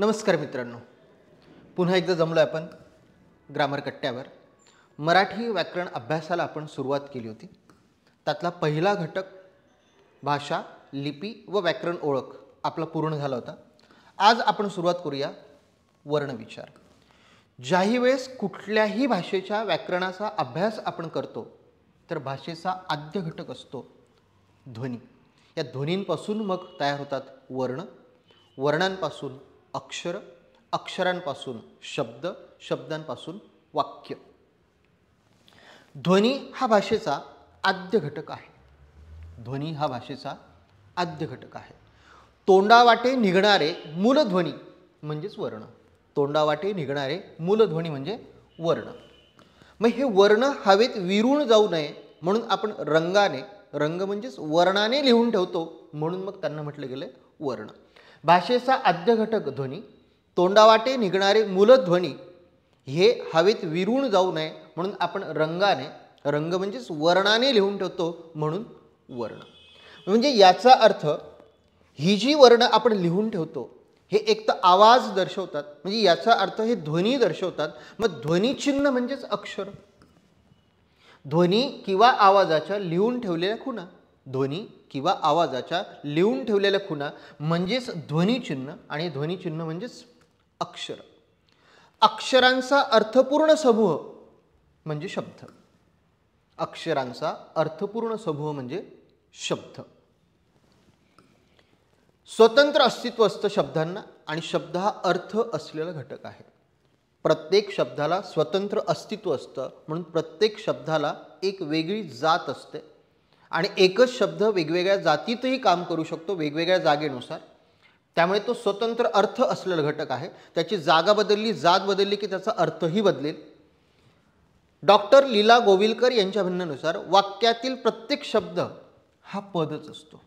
नमस्कार मित्रांनो, पुन्हा एकदा जमलो आपण ग्रामर कट्ट्यावर. मराठी व्याकरण अभ्यासाला आपण सुरुवात केली होती. त्यातला पहिला घटक भाषा, लिपी व व्याकरण ओळख आपला पूर्ण झाला होता. आज आपण सुरुवात करूया वर्णविचार. ज्याही वेळेस कुठल्याही भाषेच्या व्याकरणाचा अभ्यास आपण करतो तर भाषेचा आद्य घटक असतो ध्वनी. या ध्वनींपासून मग तयार होतात वर्ण, वर्णांपासून अक्षर, अक्षरांपासून शब्द, शब्दांपासून वाक्य. ध्वनी हा भाषेचा आद्य घटक आहे. ध्वनी हा भाषेचा आद्य घटक आहे. तोंडावाटे निघणारे मूलध्वनी म्हणजेच वर्ण. तोंडावाटे निघणारे मूलध्वनी म्हणजे वर्ण. मग हे वर्ण हवेत विरून जाऊ नये म्हणून आपण रंगाने, रंग म्हणजेच वर्णाने लिहून ठेवतो, म्हणून मग त्यांना म्हटलं गेलं वर्ण. भाषेचा आद्य घटक ध्वनी, तोंडावाटे निघणारे मूलध्वनी हे हवेत विरून जाऊ नये म्हणून आपण रंगाने, रंग म्हणजेच वर्णाने लिहून ठेवतो, म्हणून वर्ण. म्हणजे याचा अर्थ ही जी वर्ण आपण लिहून ठेवतो हे एक तर आवाज दर्शवतात, म्हणजे याचा अर्थ हे ध्वनी दर्शवतात. मग ध्वनिचिन्ह म्हणजेच अक्षर. ध्वनी किंवा आवाजाच्या लिहून ठेवलेल्या खुणा, ध्वनी किंवा आवाजाच्या लिहून ठेवलेल्या खुणा म्हणजेच ध्वनिचिन्ह, आणि ध्वनिचिन्ह म्हणजेच अक्षर. अक्षरांचा अर्थपूर्ण समूह म्हणजे शब्द. अक्षरांचा अर्थपूर्ण समूह म्हणजे शब्द. स्वतंत्र अस्तित्व असतं शब्दांना, आणि शब्द हा अर्थ असलेला घटक आहे. प्रत्येक शब्दाला स्वतंत्र अस्तित्व असतं, म्हणून प्रत्येक शब्दाला एक वेगळी जात असते, आणि एकच शब्द वेगवेगळ्या जातीतही काम करू शकतो वेगवेगळ्या जागेनुसार. त्यामुळे तो स्वतंत्र अर्थ असलेला घटक आहे. त्याची जागा बदलली, जात बदलली की त्याचा अर्थही बदलेल. डॉक्टर लीला गोविलकर यांच्या म्हणण्यानुसार वाक्यातील प्रत्येक शब्द हा पदच असतो.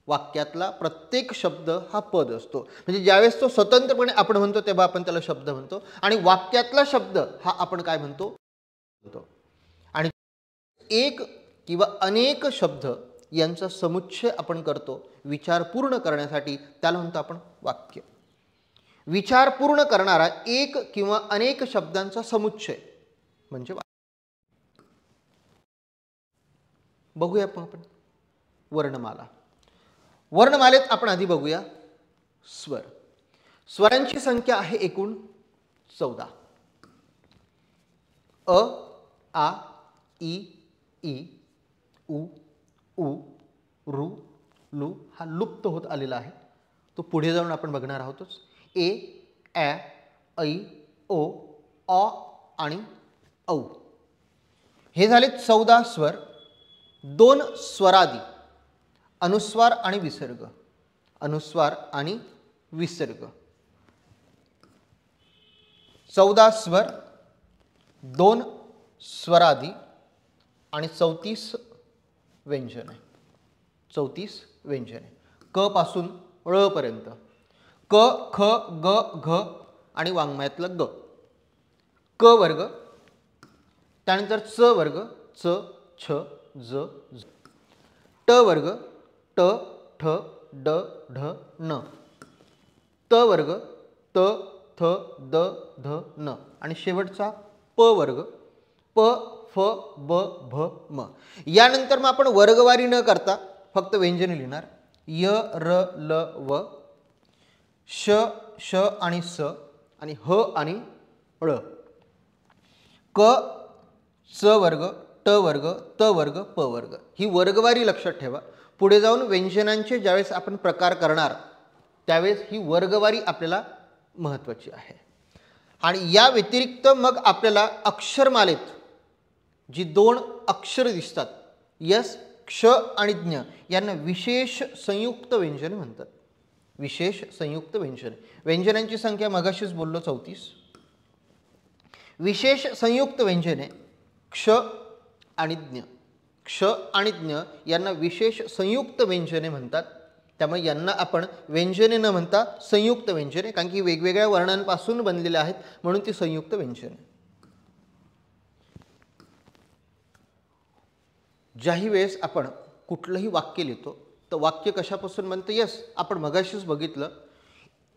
वाक्यातला प्रत्येक शब्द हा पद असतो. म्हणजे ज्यावेळेस तो स्वतंत्रपणे आपण म्हणतो तेव्हा आपण त्याला शब्द म्हणतो, आणि वाक्यातला शब्द हा आपण काय म्हणतो. आणि एक किंवा अनेक शब्द यांचा समुच्चय आपण करतो विचार पूर्ण करण्यासाठी, त्याला म्हणतो आपण वाक्य. विचार पूर्ण करणारा एक किंवा अनेक शब्दांचा समुच्चय म्हणजे वाक्य. बघूया आपण वर्णमाला. वर्णमालेत आपण आधी बघूया स्वर. स्वरांची संख्या आहे एकूण 14. अ, आ, इ, ई, उ, ऊ, ऋ, लू हा लुप्त होत आलेला आहे. तो पुढे जाऊन आपण बघणार आहोतच. ए, ॲ, ऐ, ओ, ऑ आणि औ हे झाले 14 स्वर. 2 स्वरादी अनुस्वार आणि विसर्ग. अनुस्वार आणि विसर्ग. 14 स्वर, 2 स्वरादी आणि 34 व्यंजने. 34 व्यंजने क पासून ळ पर्यंत. क, ख, ग, घ आणि वाङ्मयातलं ग. क वर्ग, त्यानंतर च वर्ग, च, छ, ज, झ. ट वर्ग, ट, ठ, ड, ढ, न. त वर्ग, त, थ, द, ध, न. आणि शेवटचा प वर्ग, प, फ, ब, भ, म. यानंतर मग आपण वर्गवारी न करता फक्त व्यंजने लिहिणार. य, र, ल, व, श, श आणि स, आणि ह आणि ळ. क, च वर्ग, ट वर्ग, त वर्ग, प वर्ग. ही वर्गवारी लक्षात ठेवा. पुढे जाऊन व्यंजनांचे ज्यावेळेस आपण प्रकार करणार त्यावेळेस ही वर्गवारी आपल्याला महत्त्वाची आहे. आणि या व्यतिरिक्त मग आपल्याला अक्षरमालेत जी 2 अक्षर दिसतात, यस, क्ष आणि ज्ञ, यांना विशेष संयुक्त व्यंजने म्हणतात. विशेष संयुक्त व्यंजने. व्यंजनांची संख्या मगाशीच बोललो 34. विशेष संयुक्त व्यंजने क्ष आणि ज्ञ. क्ष आणि ज्ञ यांना विशेष संयुक्त व्यंजने म्हणतात. त्यामुळे यांना आपण व्यंजने न म्हणता संयुक्त व्यंजने, कारण की वेगवेगळ्या वर्णांपासून बनलेले आहेत म्हणून ती संयुक्त व्यंजने. ज्याही वेळेस आपण कुठलंही वाक्य लिहितो तर वाक्य कशापासून बनतं. यस, आपण मगाशीच बघितलं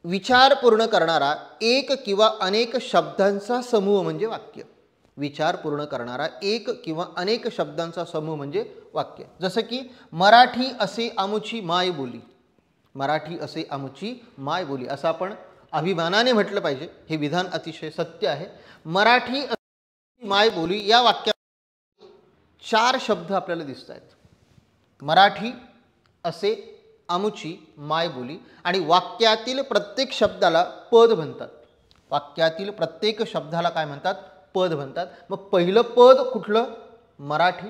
विचार पूर्ण करणारा एक किंवा अनेक शब्दांचा समूह म्हणजे वाक्य. विचार पूर्ण करणारा एक किंवा अनेक शब्दांचा समूह म्हणजे वाक्य. जसं की मराठी असे आमुची माय बोली. मराठी असे आमुची माय बोली असं आपण अभिमानाने म्हटलं पाहिजे. हे विधान अतिशय सत्य आहे. मराठी असे माय बोली या वाक्यात 4 शब्द आपल्याला दिसत आहेत. मराठी असे आमुची माय बोली आणि वाक्यातील प्रत्येक शब्दाला पद म्हणतात. वाक्यातील प्रत्येक शब्दाला काय म्हणतात? पद म्हणतात. मग पहिलं पद कुठलं? मराठी.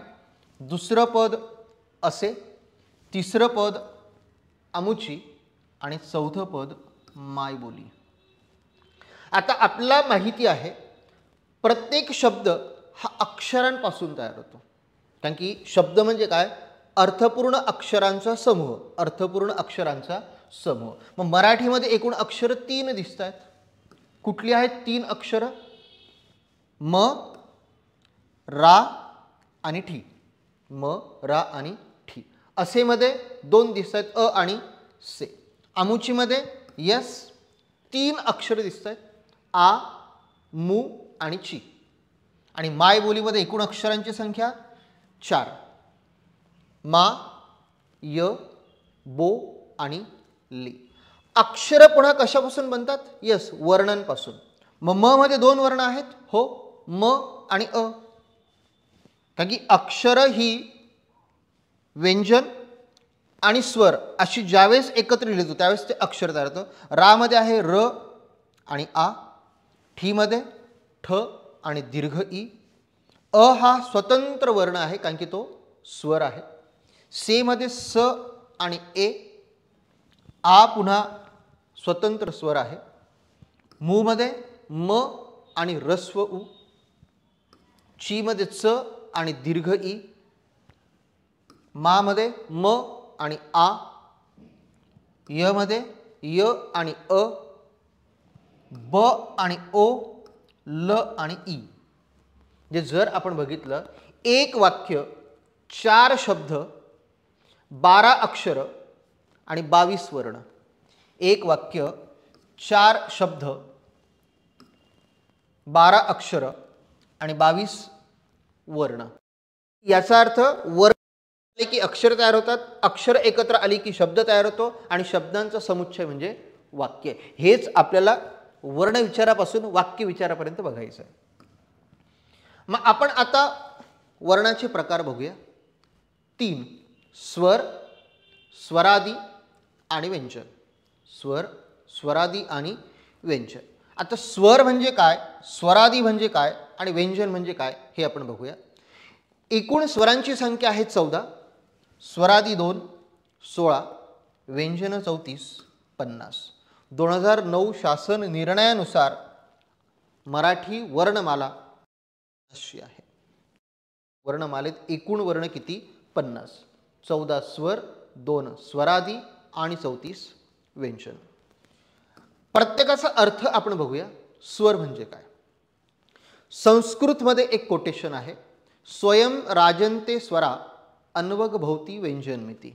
दुसरं पद असे, तिसरं पद आमुची आणि चौथं पद माय बोली. आता आपल्याला माहिती आहे प्रत्येक शब्द हा अक्षरांपासून तयार होतो. कारण की शब्द म्हणजे काय? अर्थपूर्ण अक्षरांचा समूह. अर्थपूर्ण अक्षरांचा समूह. मग मराठीमध्ये एकूण अक्षर 3 दिसत आहेत. कुठली आहेत 3 अक्षरं? म, रा आणि ठी. म, रा आणि ठी. असेमध्ये 2 दिसत आहेत, अ आणि से. आमुचीमध्ये यस 3 अक्षर दिसत आहेत, आ, मू आणि ची. आणि माय बोलीमध्ये एकूण अक्षरांची संख्या 4. मा, य, बो आणि ले. अक्षर पुन्हा कशापासून बनतात? यस, वर्णांपासून. मग म मध्ये 2 वर्ण आहेत. हो, म आणि अ. कारण की अक्षर ही व्यंजन आणि स्वर अशी ज्यावेळेस एकत्र लिहिली जातो त्यावेळेस ते अक्षर तयार होतं. रा मध्ये आहे र आणि आ. ठी मध्ये ठ आणि दीर्घ ई. अ हा स्वतंत्र वर्ण आहे कारण की तो स्वर आहे. से मध्ये स आणि ए. आ पुन्हा स्वतंत्र स्वर आहे. मू मध्ये म आणि रस्व उ. ची मध्ये च आणि दीर्घ ई. मा मध्ये म आणि आ. य मध्ये य आणि अ. ब आणि ओ. ल आणि ई. जे जर आपण बघितलं एक वाक्य 4 शब्द 12 अक्षर आणि 22 वर्ण. एक वाक्य 4 शब्द 12 अक्षर आणि 22 वर्ण. याचा अर्थ वर्ण आले की अक्षर तयार होतात, अक्षर एकत्र आली की शब्द तयार होतो आणि शब्दांचा समुच्चय म्हणजे वाक्य. हेच आपल्याला वर्ण विचारापासून वाक्य विचारापर्यंत बघायचं आहे. मग आपण आता वर्णाचे प्रकार बघूया. 3: स्वर, स्वरादी आणि व्यंजन. स्वर, स्वरादी आणि व्यंजन. आता स्वर म्हणजे काय, स्वरादी म्हणजे काय आणि व्यंजन म्हणजे काय हे आपण बघूया. एकूण स्वरांची संख्या आहे 14. स्वरादी 2, 16. व्यंजन 34, 50. 2009 शासन निर्णयानुसार मराठी वर्णमाला अशी आहे. वर्णमालेत एकूण वर्ण किती? 50. 14 स्वर, 2 स्वरादी आणि 34 व्यंजन. प्रत्येकाचा अर्थ आपण बघूया. स्वर म्हणजे काय? संस्कृतमध्ये एक कोटेशन आहे. स्वयं राजन्ते स्वरा अन्वग भवती व्यंजनमिती.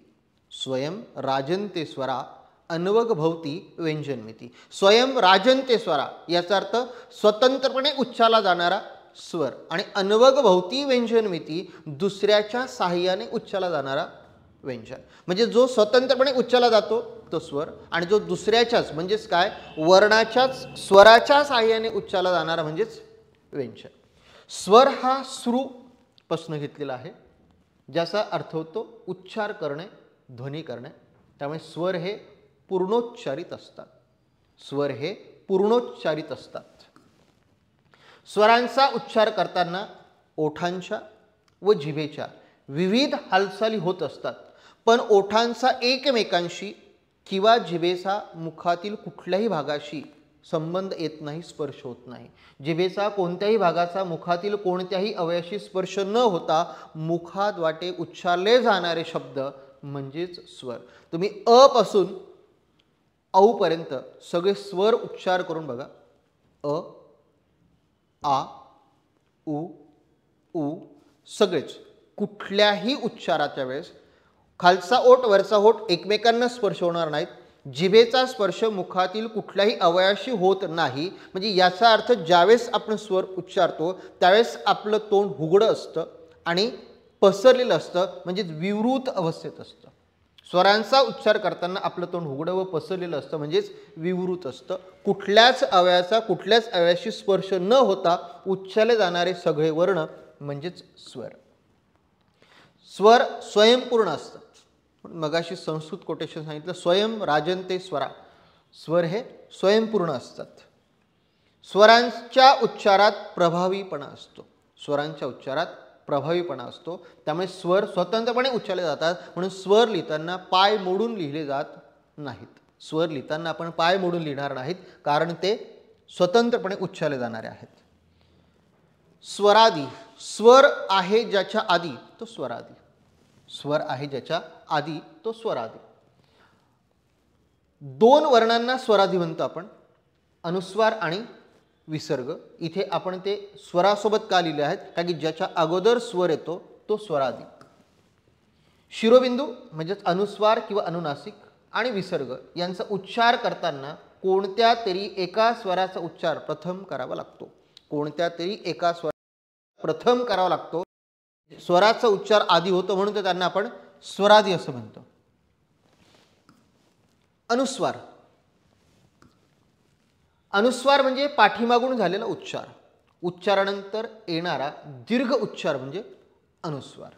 स्वयं राजन्ते स्वरा अन्वग भवती व्यंजनमिती. स्वयं राजन्ते स्वरा याचा अर्थ स्वतंत्रपणे उच्चारला जाणारा स्वर आणि अन्वग भवती व्यंजनमिती दुसऱ्याच्या साहाय्याने उच्चारला जाणारा व्यंजन. म्हणजे जो स्वतंत्रपणे उच्चारला जातो तो स्वर आणि जो दुसऱ्याच्याच म्हणजेच काय वर्णाच्याच स्वराच्या साहाय्याने उच्चारला जाणारा म्हणजेच व्यंजन. स्वर हा श्रू पासून घेतलेला आहे ज्याचा अर्थ होतो उच्चार करणे, ध्वनी करणे. त्यामुळे स्वर हे पूर्णोच्चारित असतात. स्वर हे पूर्णोच्चारित असतात. स्वरांचा उच्चार करताना ओठांच्या व जिभेच्या विविध हालचाली होत असतात. पण ओठांचा एकमेकांशी किंवा जिभेचा मुखातील कुठल्याही भागाशी संबंध येत नाही, स्पर्श होत नाही. जिभेचा कोणत्याही भागाचा मुखातील कोणत्याही अवयवाशी स्पर्श न होता मुखात वाटे उच्चारले जाणारे शब्द म्हणजेच स्वर. तुम्ही अ पासून औ पर्यंत सगळे स्वर उच्चार करून बघा. अ, आ, उ, सगळेच कुठल्याही उच्चाराच्या वेळेस खालचा ओठ वरचा ओठ एकमेकांना स्पर्श होणार नाहीत. जिभेचा स्पर्श मुखातील कुठल्याही अवयवाशी होत नाही, म्हणजे याचा अर्थ ज्यावेळेस आपण स्वर उच्चारतो त्यावेळेस आपलं तोंड उघडं असतं आणि पसरलेलं असतं, म्हणजे विवृत अवस्थेत असतं. स्वरांचा उच्चार करताना आपलं तोंड उघडं व पसरलेलं असतं, म्हणजेच विवृत असतं. कुठल्याच अवयवाशी स्पर्श न होता उच्चारले जाणारे सगळे वर्ण म्हणजेच स्वर. स्वर स्वयंपूर्ण असतात. मगाशी संस्कृत कोटेशन सांगितलं, स्वयं राजन्ते स्वरा. स्वर हे स्वयंपूर्ण असतात. स्वरांच्या उच्चारात प्रभावीपणा असतो. स्वरांच्या उच्चारात प्रभावीपणा असतो, त्यामुळे स्वर स्वतंत्रपणे उच्चारले जातात. म्हणून स्वर लिहिताना पाय मोडून लिहिले जात नाहीत. स्वर लिहिताना आपण पाय मोडून लिहिणार नाहीत, कारण ते स्वतंत्रपणे उच्चारले जाणारे आहेत. स्वरादी, स्वर आहे ज्याच्या आधी तो स्वरादी. स्वर आहे ज्याच्या आधी तो स्वरादी. दोन वर्णांना स्वरादी म्हणतो आपण, अनुस्वार आणि विसर्ग. इथे आपण ते स्वरासोबत का लिहिले आहेत, कारण की ज्याच्या अगोदर स्वर येतो तो स्वरादी. शिरोबिंदू म्हणजेच अनुस्वार किंवा अनुनासिक आणि विसर्ग यांचा उच्चार करताना कोणत्या तरी एका स्वराचा उच्चार प्रथम करावा लागतो. कोणत्या तरी एका स्वर प्रथम करावा लागतो. स्वराचा उच्चार आधी होतो, म्हणून तर त्यांना आपण स्वरादी असं म्हणतो. अनुस्वार. अनुस्वार म्हणजे पाठीमागून झालेला उच्चार. उच्चारानंतर येणारा दीर्घ उच्चार म्हणजे अनुस्वार.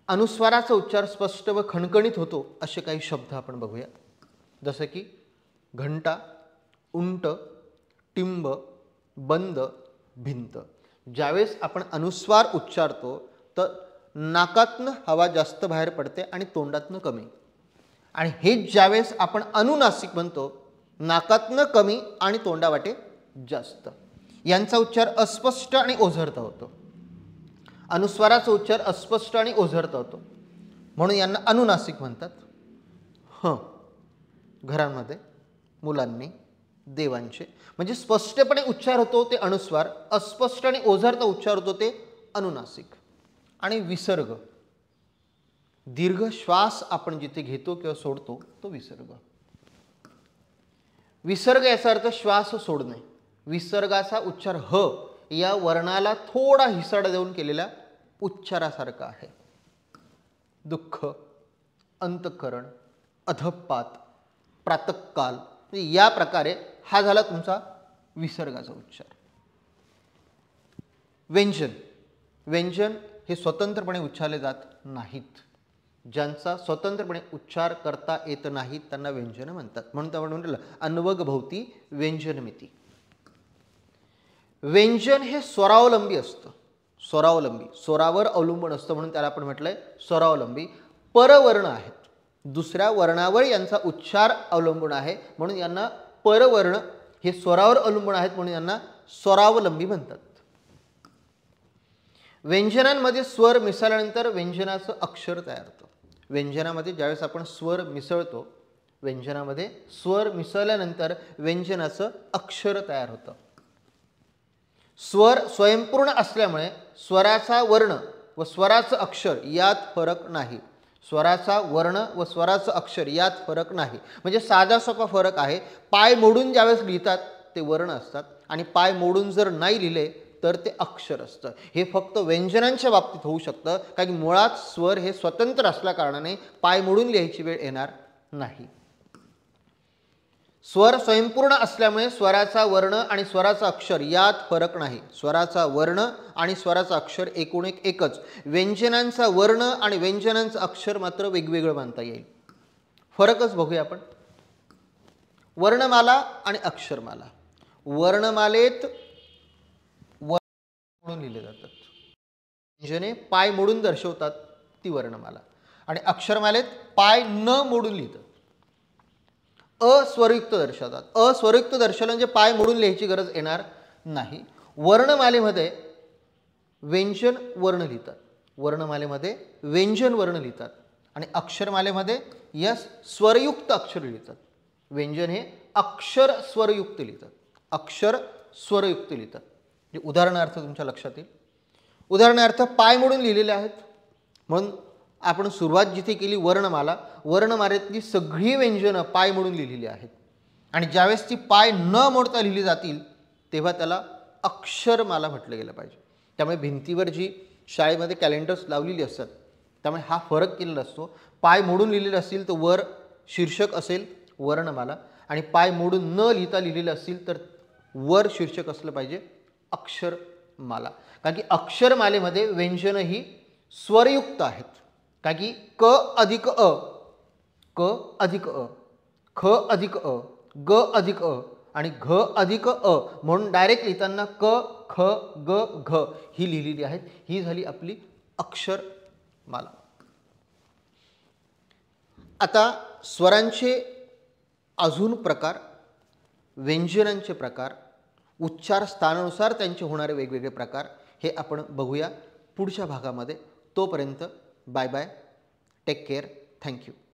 अनुस्वाराचा उच्चार स्पष्ट व खणखणीत होतो असे काही शब्द आपण बघूया. जसं की घंटा, उंट, टिंब, बंद, भिंत. ज्यावेळेस आपण अनुस्वार उच्चारतो तर नाकातनं हवा जास्त बाहेर पडते आणि तोंडातनं कमी. आणि हेच ज्यावेळेस आपण अनुनासिक म्हणतो, नाकातनं कमी आणि तोंडावाटे जास्त. यांचा उच्चार अस्पष्ट आणि ओझरता होतो. अनुस्वाराचा उच्चार अस्पष्ट आणि ओझरता होतो, म्हणून यांना अनुनासिक म्हणतात. घरांमध्ये मुलांनी देवांचे म्हणजे स्पष्टपणे उच्चार होतो ते अनुस्वार, अस्पष्ट आणि ओझरता उच्चार होतो ते अनुनासिक. आणि विसर्ग, दीर्घ श्वास आपण जिथे घेतो किंवा सोडतो तो विसर्ग. विसर्ग याचा अर्थ श्वास सोडणे. विसर्गाचा उच्चार ह या वर्णाला थोडा हिसाडा देऊन केलेल्या उच्चारासारखा आहे. दुःख, अंतःकरण, अधःपात, प्रातःकाल, या प्रकारे हा झाला तुमचा विसर्गाचा उच्चार. व्यंजन. व्यंजन हे स्वतंत्रपणे उच्चारले जात नाहीत. ज्यांचा स्वतंत्रपणे उच्चार करता येत नाही त्यांना व्यंजन म्हणतात. म्हणून आपण म्हटलं अन्वग भोवती व्यंजनमिती. व्यंजन हे स्वरावलंबी असतं. स्वरावलंबी, स्वरावर अवलंबून असतं, म्हणून त्याला आपण म्हटलंय स्वरावलंबी. परवर्ण आहेत, दुसऱ्या वर्णावर यांचा उच्चार अवलंबून आहे, म्हणून यांना परवर्ण. हे स्वरावर अवलंबून आहेत म्हणून यांना स्वरावलंबी म्हणतात. व्यंजनांमध्ये स्वर मिसळल्यानंतर व्यंजनाचं अक्षर तयार होतं. व्यंजनामध्ये ज्यावेळेस आपण स्वर मिसळतो, व्यंजनामध्ये स्वर मिसळल्यानंतर व्यंजनाचं अक्षर तयार होतं. स्वर स्वयंपूर्ण असल्यामुळे स्वराचा वर्ण व स्वराचं अक्षर यात फरक नाही. स्वराचा वर्ण व स्वराचं अक्षर यात फरक नाही, म्हणजे साधा सोपा फरक आहे. पाय मोडून ज्यावेळेस लिहितात ते वर्ण असतात आणि पाय मोडून जर नाही लिहिले तर ते अक्षर असतं. हे फक्त व्यंजनांच्या बाबतीत होऊ शकतं, कारण की मुळात स्वर हे स्वतंत्र असल्या कारणाने पाय मोडून लिहायची वेळ येणार नाही. स्वर स्वयंपूर्ण असल्यामुळे स्वराचा वर्ण आणि स्वराचा अक्षर यात फरक नाही. स्वराचा वर्ण आणि स्वराचा अक्षर एकूण एकच. व्यंजनांचा वर्ण आणि व्यंजनांचं अक्षर मात्र वेगवेगळं मानता येईल. फरकच बघूया आपण. वर्णमाला आणि अक्षरमाला. वर्णमालेत म्हणून लिहिले जातात. व्यंजने पाय मोडून दर्शवतात ती वर्णमाला, आणि अक्षरमालेत पाय न मोडून लिहितात. अस्वरयुक्त दर्शवतात. अस्वरयुक्त दर्शवलं म्हणजे पाय मोडून लिहायची गरज येणार नाही. वर्णमालेमध्ये व्यंजन वर्ण लिहितात. वर्णमालेमध्ये व्यंजन वर्ण लिहितात आणि अक्षरमालेमध्ये यस स्वरयुक्त अक्षर लिहितात. व्यंजन हे अक्षर स्वरयुक्त लिहितात. अक्षर स्वरयुक्त लिहितात. उदाहरणार्थ तुमच्या लक्षात येईल. उदाहरणार्थ पाय मोडून लिहिलेले आहेत, म्हणून आपण सुरुवात जिथे केली वर्णमाला, वर्णमालेतली सगळी व्यंजनं पाय मोडून लिहिलेली आहेत आणि ज्यावेळेस ती पाय न मोडता लिहिली जातील तेव्हा त्याला अक्षरमाला म्हटलं गेलं पाहिजे. त्यामुळे भिंतीवर जी शाळेमध्ये कॅलेंडर्स लावलेली असतात त्यामुळे हा फरक केलेला असतो. पाय मोडून लिहिलेले असतील तर वर शीर्षक असेल वर्णमाला आणि पाय मोडून न लिहिता लिहिलेलं असतील तर वर शीर्षक असलं पाहिजे अक्षरमाला. कारण की अक्षरमालेमध्ये व्यंजनं ही स्वरयुक्त आहेत. कारण की क अधिक अ, क अधिक अ, ख अधिक अ, ग अधिक अ आणि घ अधिक अ म्हणून डायरेक्ट लिहिताना क ख ग घ ही लिहिलेली आहेत. ही झाली आपली अक्षरमाला. आता स्वरांचे अजून प्रकार, व्यंजनांचे प्रकार, उच्चार स्थानानुसार त्यांचे होणारे वेगवेगळे प्रकार हे आपण बघूया पुढच्या भागामध्ये. तोपर्यंत bye bye, take care, thank you.